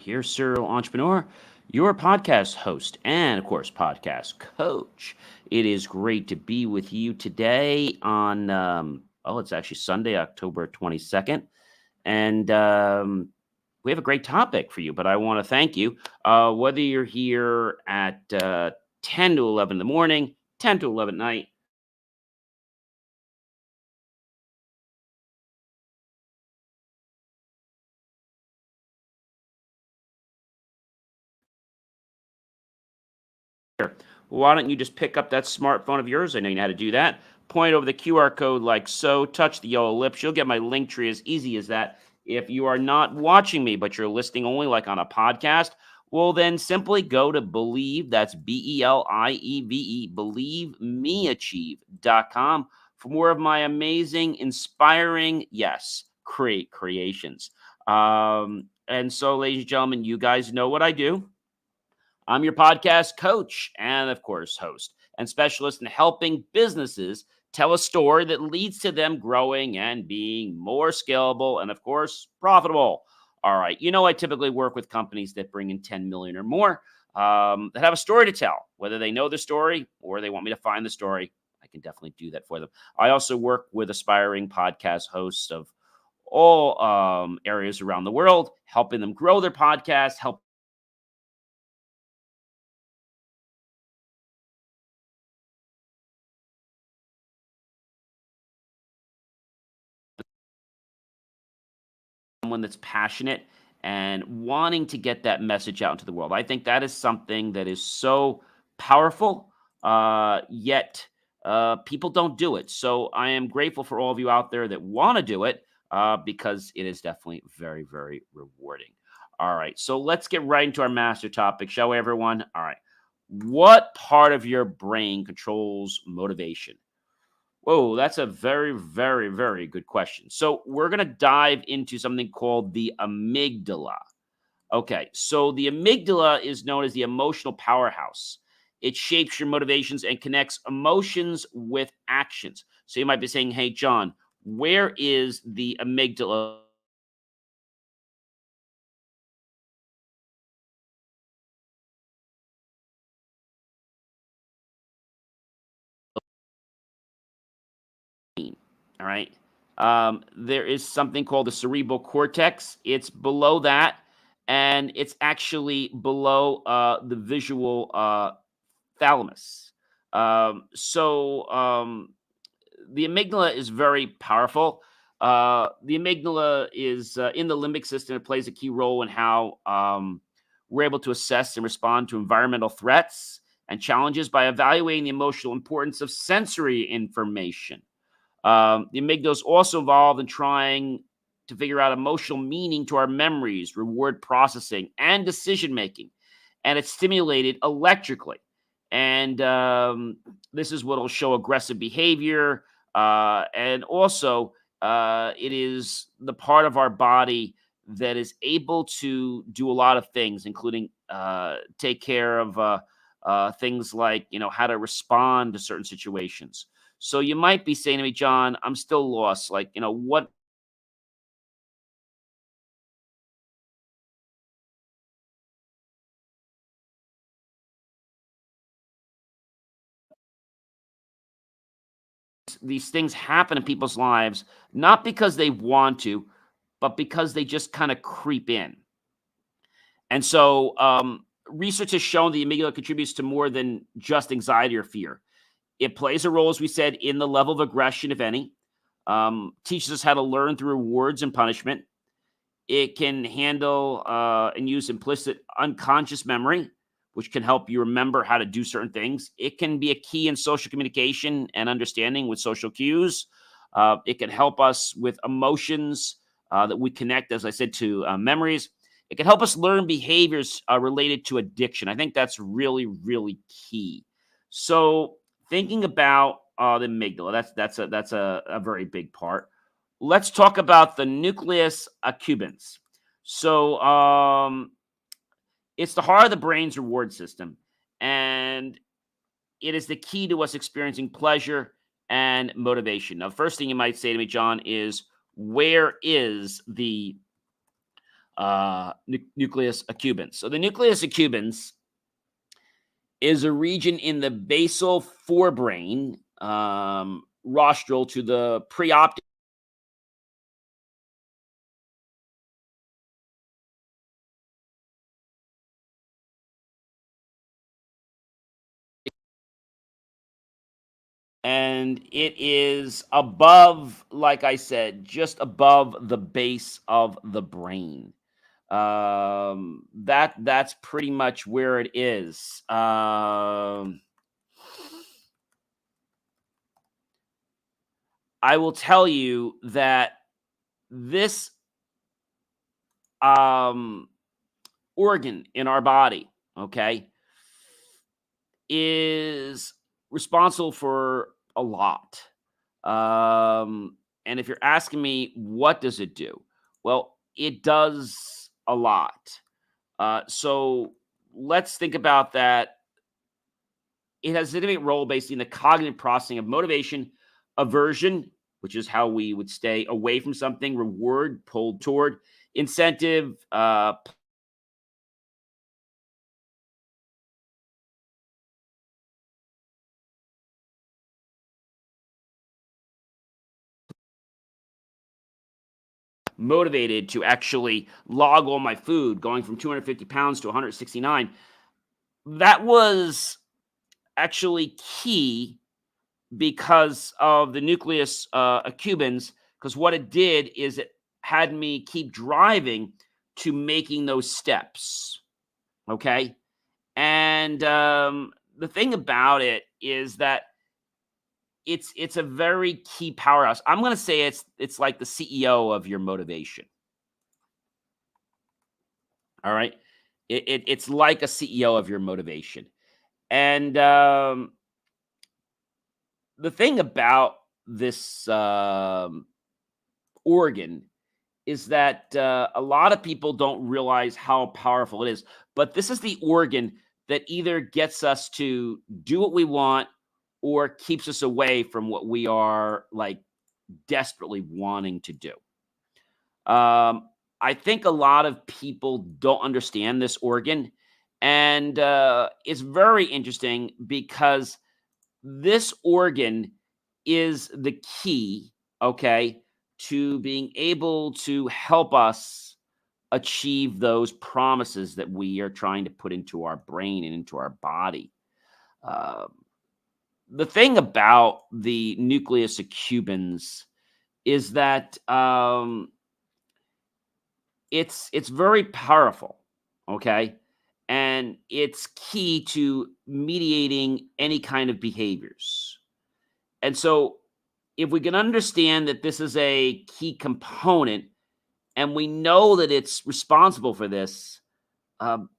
Here, serial entrepreneur, your podcast host, and of course, podcast coach. It is great to be with you today on, it's actually Sunday, October 22nd. And we have a great topic for you, but I want to thank you. Whether you're here at 10 to 11 in the morning, 10 to 11 at night, why don't you just pick up that smartphone of yours? I know you know how to do that. Point over the QR code like so, touch the yellow lips. You'll get my link tree as easy as that. If you are not watching me, but you're listening only like on a podcast, well, then simply go to Believe, that's Believe, believemeachieve.com for more of my amazing, inspiring, yes, creations. And so, ladies and gentlemen, you guys know what I do. I'm your podcast coach and, of course, host and specialist in helping businesses tell a story that leads to them growing and being more scalable and, of course, profitable. All right. I typically work with companies that bring in 10 million or more that have a story to tell, whether they know the story or they want me to find the story. I can definitely do that for them. I also work with aspiring podcast hosts of all areas around the world, helping them grow their podcast, help someone that's passionate and wanting to get that message out into the world. I think that is something that is so powerful, yet people don't do it. So I am grateful for all of you out there that want to do it because it is definitely very, very rewarding. All right, so let's get right into our master topic, shall we, everyone? All right. What part of your brain controls motivation? Whoa, that's a very, very, very good question. So, we're going to dive into something called the amygdala. Okay, so the amygdala is known as the emotional powerhouse. It shapes your motivations and connects emotions with actions. So, you might be saying, hey, John, where is the amygdala? All right. There is something called the cerebral cortex. It's below that, and it's actually below the visual thalamus. So the amygdala is very powerful. The amygdala is in the limbic system. It plays a key role in how we're able to assess and respond to environmental threats and challenges by evaluating the emotional importance of sensory information. The amygdala is also involved in trying to figure out emotional meaning to our memories, reward processing, and decision making. And it's stimulated electrically. And this is what will show aggressive behavior. And also, it is the part of our body that is able to do a lot of things, including take care of things like, how to respond to certain situations. So you might be saying to me, John, I'm still lost. Like, what these things happen in people's lives, not because they want to, but because they just kind of creep in. And so research has shown the amygdala contributes to more than just anxiety or fear. It plays a role, as we said, in the level of aggression, if any, teaches us how to learn through rewards and punishment. It can handle and use implicit unconscious memory, which can help you remember how to do certain things. It can be a key in social communication and understanding with social cues. It can help us with emotions that we connect, as I said, to memories. It can help us learn behaviors related to addiction. I think that's really, really key. So, thinking about the amygdala, that's a very big part. Let's talk about the nucleus accumbens. So, it's the heart of the brain's reward system, and it is the key to us experiencing pleasure and motivation. Now, the first thing you might say to me, John, is where is the nucleus accumbens. So the nucleus accumbens is a region in the basal forebrain, rostral to the preoptic, and it is above, like I said, just above the base of the brain. That's pretty much where it is. I will tell you that this um, organ in our body, okay, is responsible for a lot. And if you're asking me, what does it do? Well, it does a lot. So let's think about that. It has a significant role basically in the cognitive processing of motivation, aversion, which is how we would stay away from something, reward, pulled toward, incentive, motivated to actually log all my food, going from 250 pounds to 169. That was actually key because of the nucleus accumbens, because what it did is it had me keep driving to making those steps. Okay. And the thing about it is that it's a very key powerhouse. I'm going to say it's like the CEO of your motivation. All right. It's like a CEO of your motivation. And the thing about this organ is that a lot of people don't realize how powerful it is. But this is the organ that either gets us to do what we want or keeps us away from what we are like desperately wanting to do. Um, I think a lot of people don't understand this organ. And it's very interesting because this organ is the key, okay, to being able to help us achieve those promises that we are trying to put into our brain and into our body. Uh, the thing about the nucleus accumbens is that it's very powerful, okay, and it's key to mediating any kind of behaviors. And so, if we can understand that this is a key component and we know that it's responsible for this, um,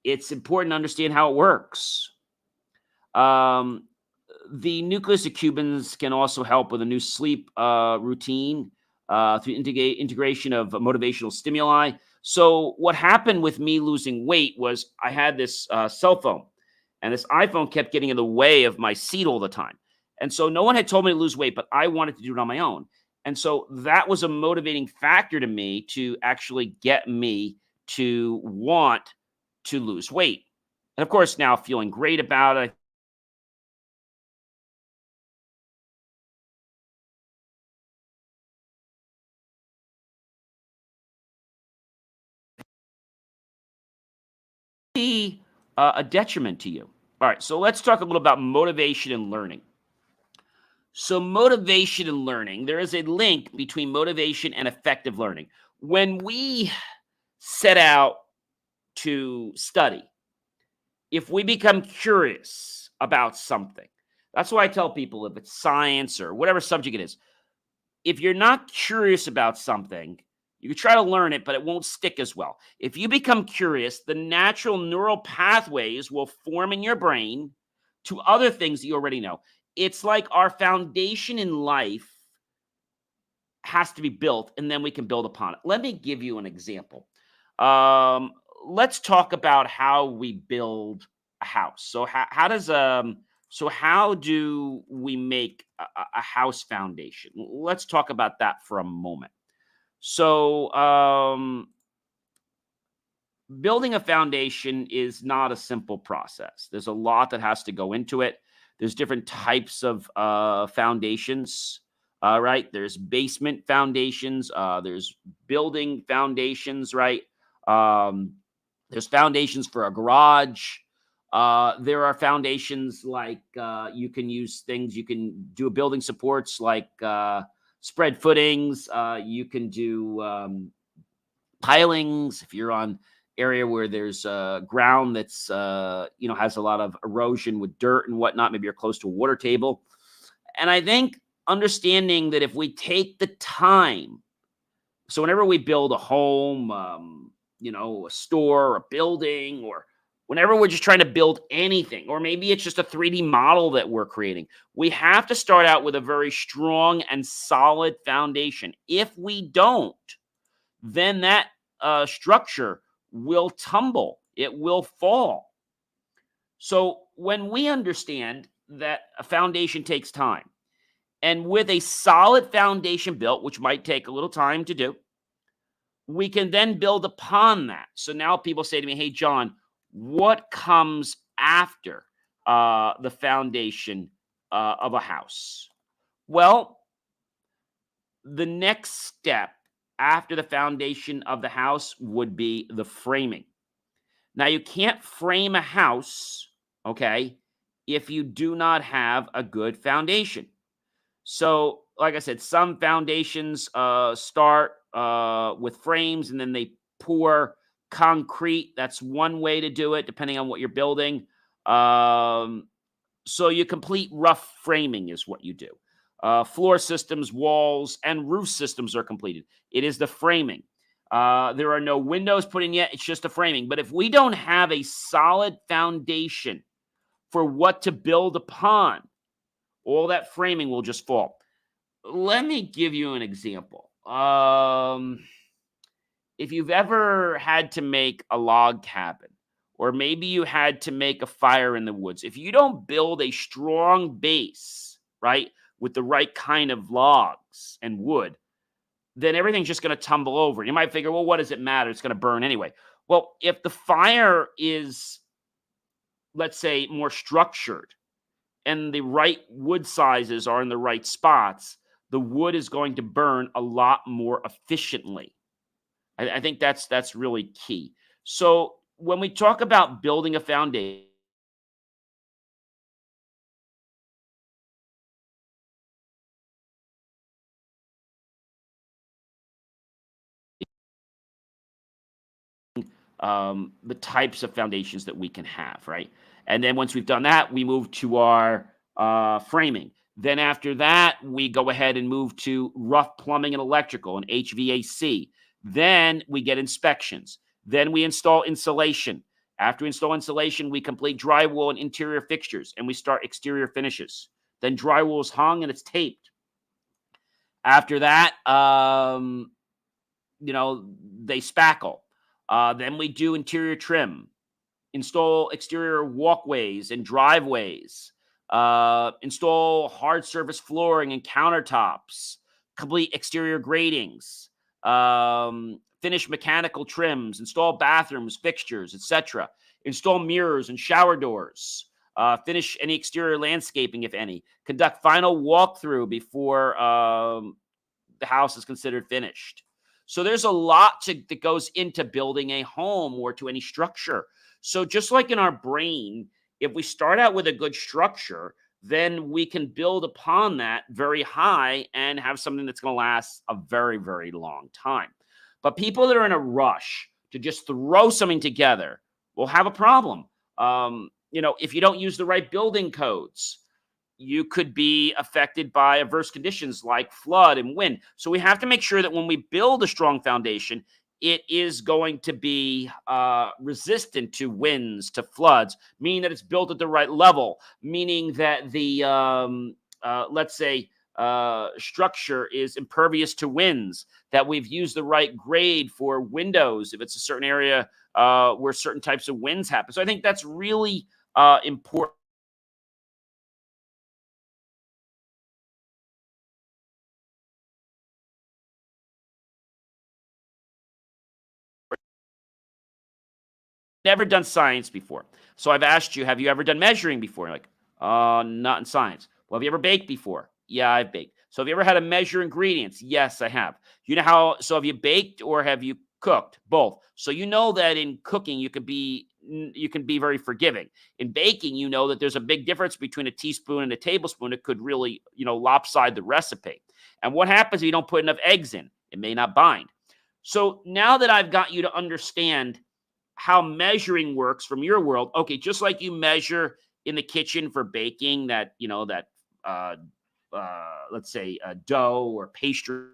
it's important to understand how it works. Um, the nucleus accumbens can also help with a new sleep routine through integration of motivational stimuli. So, what happened with me losing weight was I had this cell phone, and this iPhone kept getting in the way of my seat all the time. And so, no one had told me to lose weight, but I wanted to do it on my own. And so, that was a motivating factor to me to actually get me to want to lose weight. And of course, now feeling great about it, be a detriment to you. All right, so let's talk a little about motivation and learning. So, motivation and learning, there is a link between motivation and effective learning. When we set out to study, if we become curious about something, that's why I tell people if it's science or whatever subject it is, if you're not curious about something, you can try to learn it, but it won't stick as well. If you become curious, the natural neural pathways will form in your brain to other things that you already know. It's like our foundation in life has to be built, and then we can build upon it. Let me give you an example. Um, let's talk about how we build a house. So how do we make a house foundation? Let's talk about that for a moment. So, building a foundation is not a simple process. There's a lot that has to go into it. There's different types of foundations. Right? There's basement foundations. There's building foundations. Right? Um, there's foundations for a garage. There are foundations like you can use things. You can do building supports like spread footings. You can do pilings if you're on area where there's ground that's has a lot of erosion with dirt and whatnot. Maybe you're close to a water table. And I think understanding that if we take the time, so whenever we build a home, a store, a building, or whenever we're just trying to build anything, or maybe it's just a 3D model that we're creating, we have to start out with a very strong and solid foundation. If we don't, then that structure will tumble, it will fall. So when we understand that a foundation takes time, and with a solid foundation built, which might take a little time to do, we can then build upon that. So now people say to me, hey, John, what comes after the foundation of a house? Well, the next step after the foundation of the house would be the framing. Now, you can't frame a house, okay, if you do not have a good foundation. So, like I said, some foundations start with frames and then they pour concrete. That's one way to do it, depending on what you're building. So, you complete rough framing is what you do. Floor systems, walls, and roof systems are completed. It is the framing. There are no windows put in yet. It's just a framing. But if we don't have a solid foundation for what to build upon, all that framing will just fall. Let me give you an example. If you've ever had to make a log cabin, or maybe you had to make a fire in the woods, if you don't build a strong base, right, with the right kind of logs and wood, then everything's just going to tumble over. You might figure, well, what does it matter? It's going to burn anyway. Well, if the fire is, let's say, more structured and the right wood sizes are in the right spots, the wood is going to burn a lot more efficiently. I think that's really key. So when we talk about building a foundation, the types of foundations that we can have, right? And then once we've done that, we move to our framing. Then after that, we go ahead and move to rough plumbing and electrical and HVAC. Then we get inspections. Then we install insulation. After we install insulation, we complete drywall and interior fixtures, and we start exterior finishes. Then drywall is hung and it's taped. After that, they spackle. Then we do interior trim, install exterior walkways and driveways, install hard surface flooring and countertops, complete exterior gratings, finish mechanical trims, install bathrooms, fixtures, etc. Install mirrors and shower doors. Finish any exterior landscaping, if any. Conduct final walkthrough before the house is considered finished. So there's a lot that goes into building a home or to any structure. So just like in our brain, if we start out with a good structure, then we can build upon that very high and have something that's going to last a very, very long time. But people that are in a rush to just throw something together will have a problem. If you don't use the right building codes, you could be affected by adverse conditions like flood and wind. So we have to make sure that when we build a strong foundation, it is going to be resistant to winds, to floods, meaning that it's built at the right level, meaning that the, let's say, structure is impervious to winds, that we've used the right grade for windows if it's a certain area where certain types of winds happen. So I think that's really important. never done science before. So I've asked you, have you ever done measuring before? You're like, not in science. Well, have you ever baked before? Yeah, I've baked. So have you ever had to measure ingredients? Yes, I have. You know how, so have you baked or have you cooked? Both. So you know that in cooking, you can be very forgiving. In baking, you know that there's a big difference between a teaspoon and a tablespoon. It could really, lopside the recipe. And what happens if you don't put enough eggs in? It may not bind. So now that I've got you to understand how measuring works from your world, okay, just like you measure in the kitchen for baking that, uh, let's say dough or pastry,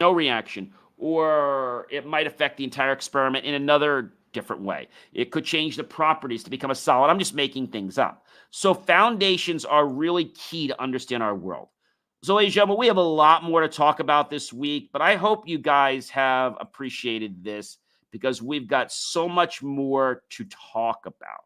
no reaction, or it might affect the entire experiment in another different way. It could change the properties to become a solid. I'm just making things up. So foundations are really key to understand our world. So, ladies and gentlemen, we have a lot more to talk about this week, but I hope you guys have appreciated this because we've got so much more to talk about.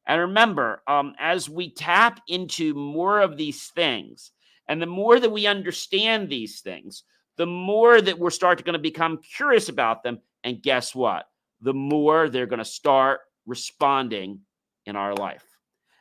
And remember, as we tap into more of these things, and the more that we understand these things, the more that we're starting going to become curious about them. And guess what? The more they're going to start responding in our life.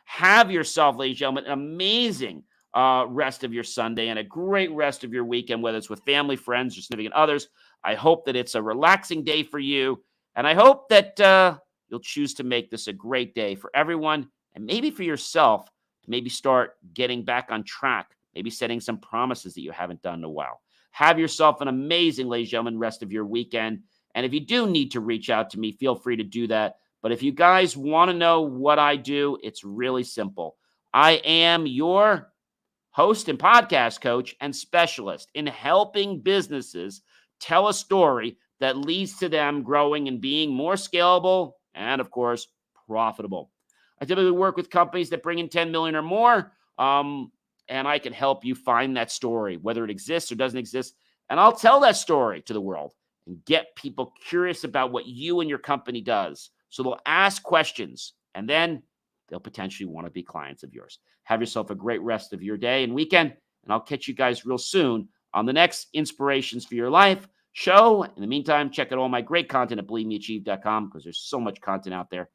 Have yourself, ladies and gentlemen, an amazing rest of your Sunday and a great rest of your weekend, whether it's with family, friends, or significant others. I hope that it's a relaxing day for you. And I hope that you'll choose to make this a great day for everyone and maybe for yourself to maybe start getting back on track, maybe setting some promises that you haven't done in a while. Have yourself an amazing, ladies and gentlemen, rest of your weekend. And if you do need to reach out to me, feel free to do that. But if you guys want to know what I do, it's really simple. I am your host and podcast coach and specialist in helping businesses tell a story that leads to them growing and being more scalable and, of course, profitable. I typically work with companies that bring in 10 million or more, and I can help you find that story, whether it exists or doesn't exist. And I'll tell that story to the world and get people curious about what you and your company does. So they'll ask questions, and then they'll potentially want to be clients of yours. Have yourself a great rest of your day and weekend, and I'll catch you guys real soon on the next Inspirations for Your Life show. In the meantime, check out all my great content at believemeachieve.com because there's so much content out there.